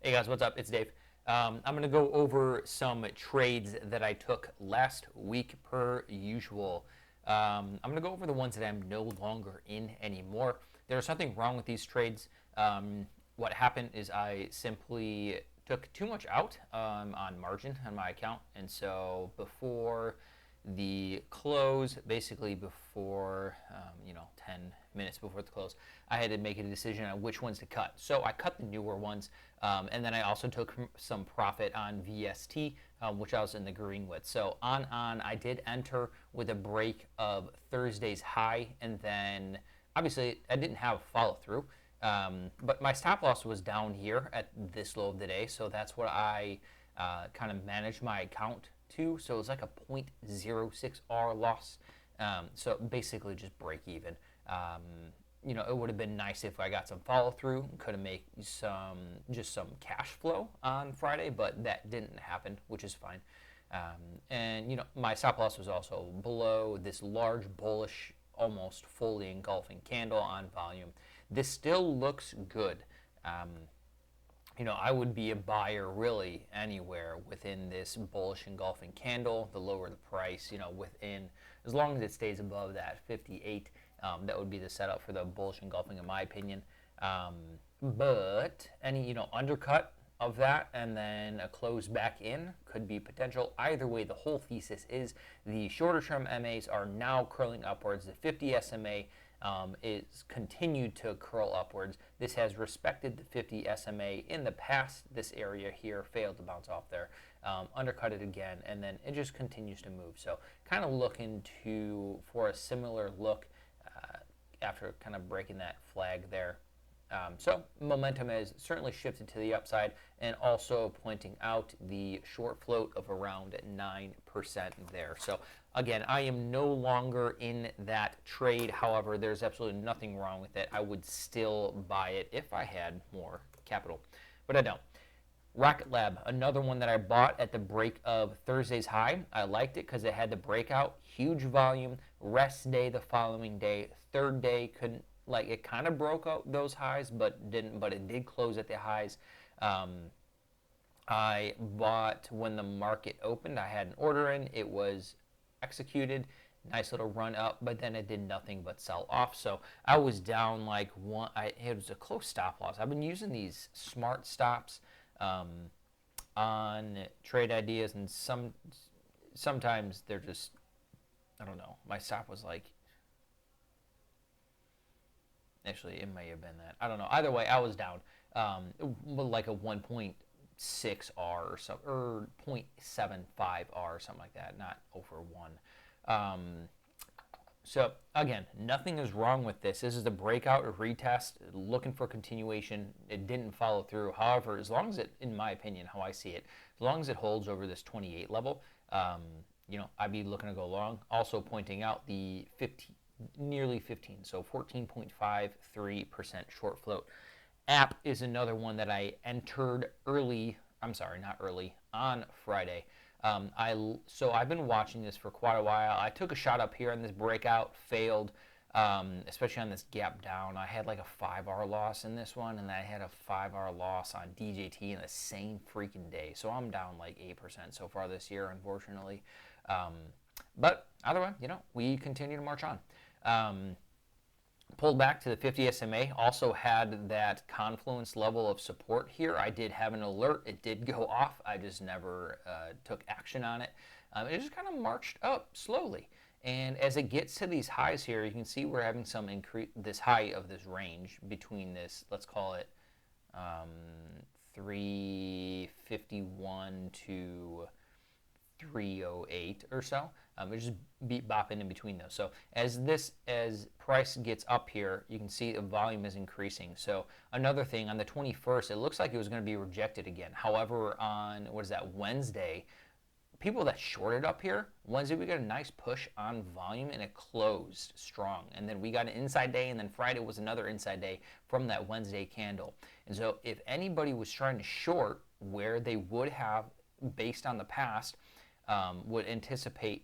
Hey guys, what's up? It's Dave. I'm going to go over some trades that I took last week per usual. I'm going to go over the ones that I'm no longer in anymore. There's nothing wrong with these trades. What happened is I simply took too much out on margin on my account, and so before the close, basically before 10 minutes before the close, I had to make a decision on which ones to cut. So I cut the newer ones, and then I also took some profit on VST, which I was in the green with. So on I did enter with a break of Thursday's high, and then obviously I didn't have follow through, but my stop loss was down here at this low of the day, so that's what I kind of managed my account to. So it was like a 0.06R loss. So basically just break even. It would have been nice if I got some follow through, could have made some cash flow on Friday, but that didn't happen, which is fine. And my stop loss was also below this large bullish, almost fully engulfing candle on volume. This still looks good. I would be a buyer really anywhere within this bullish engulfing candle. The lower the price, within, as long as it stays above that 58, that would be the setup for the bullish engulfing, in my opinion. But any, undercut of that and then a close back in could be potential. Either way, the whole thesis is the shorter term MAs are now curling upwards. The 50 SMA is continued to curl upwards. This has respected the 50 SMA in the past. This area here failed to bounce off there, undercut it again, and then it just continues to move. So kind of looking for a similar look after kind of breaking that flag there. So momentum has certainly shifted to the upside, and also pointing out the short float of around 9% there. So again, I am no longer in that trade. However, there's absolutely nothing wrong with it. I would still buy it if I had more capital, but I don't. Rocket Lab, another one that I bought at the break of Thursday's high. I liked it because it had the breakout, huge volume, rest day the following day. Third day couldn't, it kind of broke out those highs, but didn't. But it did close at the highs. I bought when the market opened. I had an order in. It was executed. Nice little run up, but then it did nothing but sell off. So I was down like one. It was a close stop loss. I've been using these smart stops on TradeIdeas, and sometimes they're just, I don't know. My stop was like, actually it may have been that, I don't know. Either way, I was down like a 1.6R or so, or 0.75R or something like that, not over 1. So again, nothing is wrong with this. This is a breakout or retest, looking for continuation. It didn't follow through. However, as long as it, in my opinion, how I see it, as long as it holds over this 28 level, I'd be looking to go long. Also pointing out the nearly 15, so 14.53% short float. App is another one that I entered early. I'm sorry, not early, on Friday. So I've been watching this for quite a while. I took a shot up here on this breakout, failed, especially on this gap down. I had like a 5R loss in this one, and I had a 5R loss on DJT in the same freaking day. So I'm down like 8% so far this year, unfortunately. But either way, we continue to march on. Pulled back to the 50 SMA, also had that confluence level of support here. I did have an alert. It did go off. I just never took action on it. It just kind of marched up slowly. And as it gets to these highs here, you can see we're having some increase, this high of this range between this, let's call it 351 to 308 or so. It just beat bopping in between those. So as price gets up here, you can see the volume is increasing. So another thing, on the 21st, it looks like it was going to be rejected again. However, on Wednesday, people that shorted up here, Wednesday we got a nice push on volume, and it closed strong. And then we got an inside day, and then Friday was another inside day from that Wednesday candle. And so if anybody was trying to short where they would have, based on the past, would anticipate,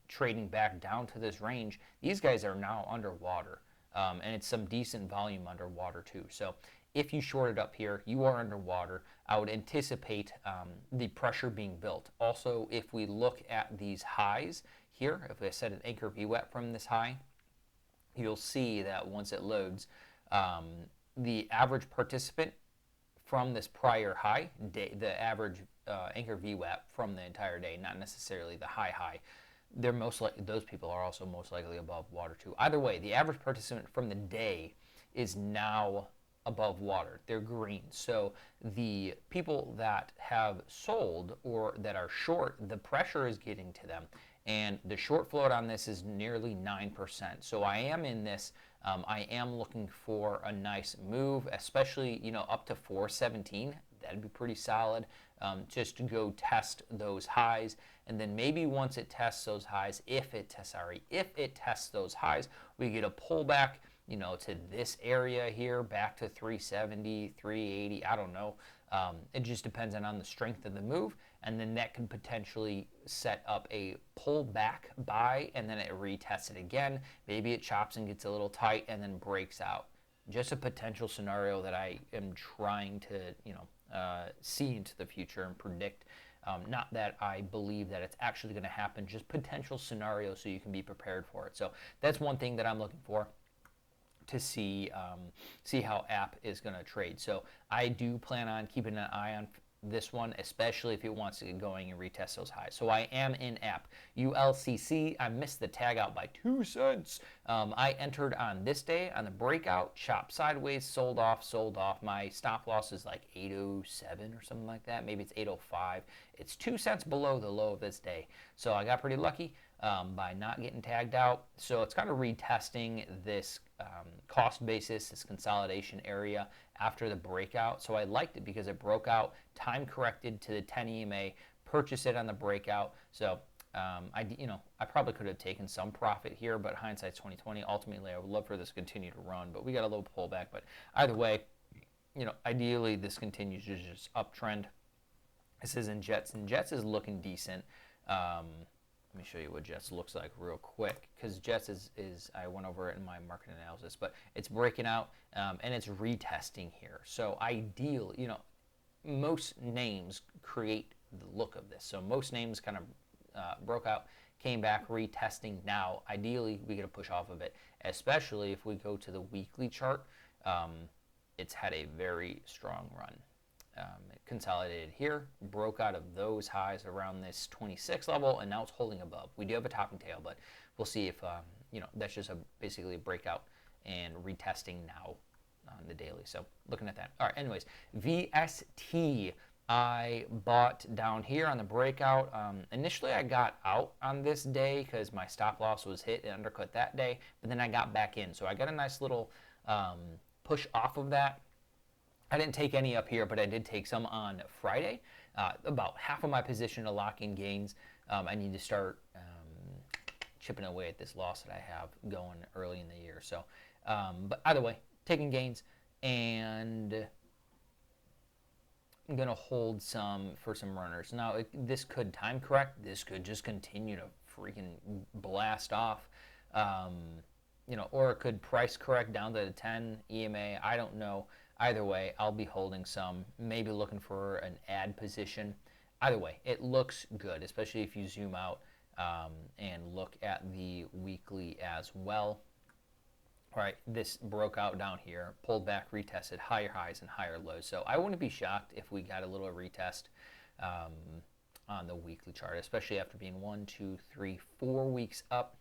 trading back down to this range, these guys are now underwater, and it's some decent volume underwater too. So if you shorted up here, you are underwater. I would anticipate the pressure being built. Also, if we look at these highs here, if I set an anchor VWAP from this high, you'll see that once it loads, the average participant from this prior high, the average anchor VWAP from the entire day, not necessarily the high, they're most likely, those people are also most likely above water too. Either way, the average participant from the day is now above water. They're green. So the people that have sold or that are short, the pressure is getting to them. And the short float on this is nearly 9%. So I am in this. I am looking for a nice move, especially, you know, up to 417. That'd be pretty solid, just to go test those highs. And then maybe once it tests those highs, if it tests those highs, we get a pullback, you know, to this area here, back to 370, 380, I don't know. It just depends on the strength of the move, and then that could potentially set up a pullback buy, and then it retests it again. Maybe it chops and gets a little tight and then breaks out. Just a potential scenario that I am trying to, you know, see into the future and predict. Not that I believe that it's actually going to happen, just potential scenarios so you can be prepared for it. So that's one thing that I'm looking for, to see how app is going to trade. So I do plan on keeping an eye on this one, especially if it wants to get going and retest those highs. So I am in app. ULCC, I missed the tag out by 2 cents. I entered on this day on the breakout, chopped sideways, sold off. My stop loss is like 807 or something like that. Maybe it's 805. It's 2 cents below the low of this day. So I got pretty lucky by not getting tagged out. So it's kind of retesting this cost basis, this consolidation area after the breakout. So I liked it because it broke out, time corrected to the 10 EMA, purchased it on the breakout. So I probably could have taken some profit here, but hindsight's 2020. Ultimately, I would love for this to continue to run, but we got a little pullback. But either way, you know, ideally this continues to just uptrend. This is in Jets, and Jets is looking decent. Let me show you what Jets looks like real quick, because Jets is I went over it in my market analysis, but it's breaking out and it's retesting here. So ideally, you know, most names create the look of this. So most names kind of broke out, came back, retesting. Now, ideally, we get a push off of it, especially if we go to the weekly chart. It's had a very strong run. It consolidated here, broke out of those highs around this 26 level, and now it's holding above. We do have a top and tail, but we'll see if you know, that's just basically a breakout and retesting now on the daily. So looking at that. All right. Anyways, VST. I bought down here on the breakout. Initially, I got out on this day because my stop loss was hit and undercut that day, but then I got back in. So I got a nice little push off of that. I didn't take any up here, but I did take some on Friday. About half of my position to lock in gains. I need to start chipping away at this loss that I have going early in the year. So, but either way, taking gains, and I'm going to hold some for some runners. Now, this could time correct. This could just continue to freaking blast off. You know, or it could price correct down to the 10 EMA. I don't know. Either way, I'll be holding some, maybe looking for an add position. Either way, it looks good, especially if you zoom out and look at the weekly as well. All right, this broke out down here, pulled back, retested, higher highs and higher lows. So I wouldn't be shocked if we got a little retest on the weekly chart, especially after being 1, 2, 3, 4 weeks up.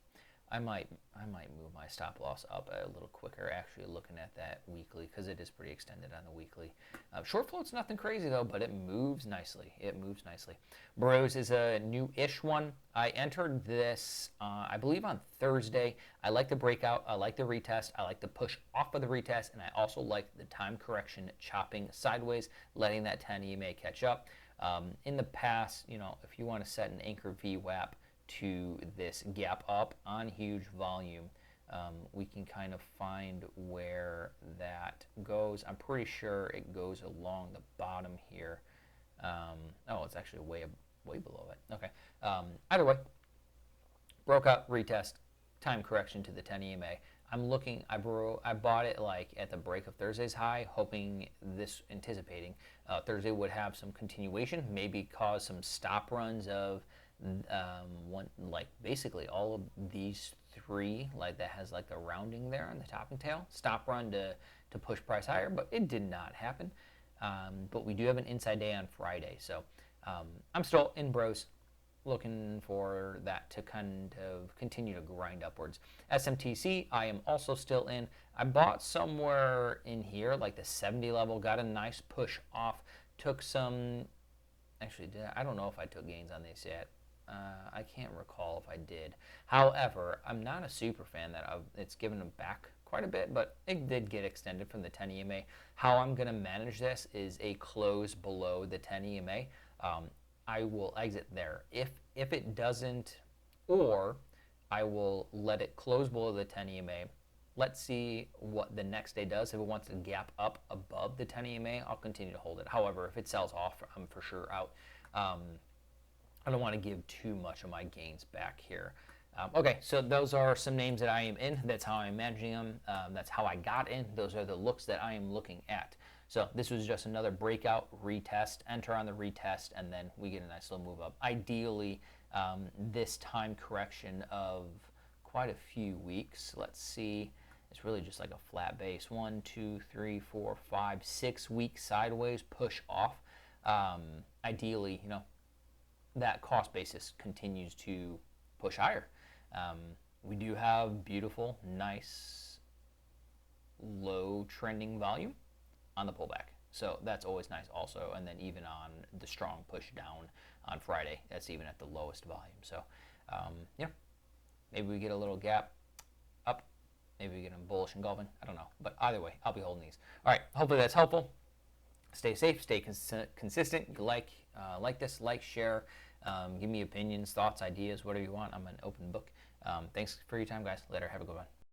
I might move my stop loss up a little quicker, actually looking at that weekly, because it is pretty extended on the weekly. Short float's nothing crazy though, but it moves nicely. Bros is a new-ish one. I entered this, I believe, on Thursday. I like the breakout. I like the retest. I like the push off of the retest, and I also like the time correction chopping sideways, letting that 10 EMA catch up. In the past, you know, if you want to set an anchor VWAP to this gap up on huge volume, we can kind of find where that goes. I'm pretty sure it goes along the bottom here. Oh, it's actually way below it. Okay. Either way, broke out, retest, time correction to the 10 EMA. I'm looking. I bought it like at the break of Thursday's high, anticipating Thursday would have some continuation, maybe cause some stop runs of basically all of these three, like that has like the rounding there on the top and tail, stop run to push price higher, but it did not happen. But we do have an inside day on Friday, so I'm still in bros, looking for that to kind of continue to grind upwards. SMTC, I am also still in. I bought somewhere in here, like the 70 level, got a nice push off, took some, actually, I don't know if I took gains on this yet. I can't recall if I did. However, I'm not a super fan that it's given them back quite a bit, but it did get extended from the 10 EMA. How I'm going to manage this is a close below the 10 EMA. I will exit there. If it doesn't, or I will let it close below the 10 EMA. Let's see what the next day does. If it wants to gap up above the 10 EMA, I'll continue to hold it. However, if it sells off, I'm for sure out. I don't want to give too much of my gains back here. Okay, so those are some names that I am in. That's how I'm managing them. That's how I got in. Those are the looks that I am looking at. So this was just another breakout, retest, enter on the retest, and then we get a nice little move up. Ideally, this time correction of quite a few weeks. Let's see. It's really just like a flat base. 1, 2, 3, 4, 5, 6 weeks sideways push off. Ideally, that cost basis continues to push higher. We do have beautiful, nice, low trending volume on the pullback. So that's always nice also. And then even on the strong push down on Friday, that's even at the lowest volume. So, maybe we get a little gap up. Maybe we get a bullish engulfing. I don't know. But either way, I'll be holding these. All right. Hopefully that's helpful. Stay safe. Stay consistent. Like this. Like, share. Give me opinions, thoughts, ideas, whatever you want. I'm an open book. Thanks for your time, guys. Later. Have a good one.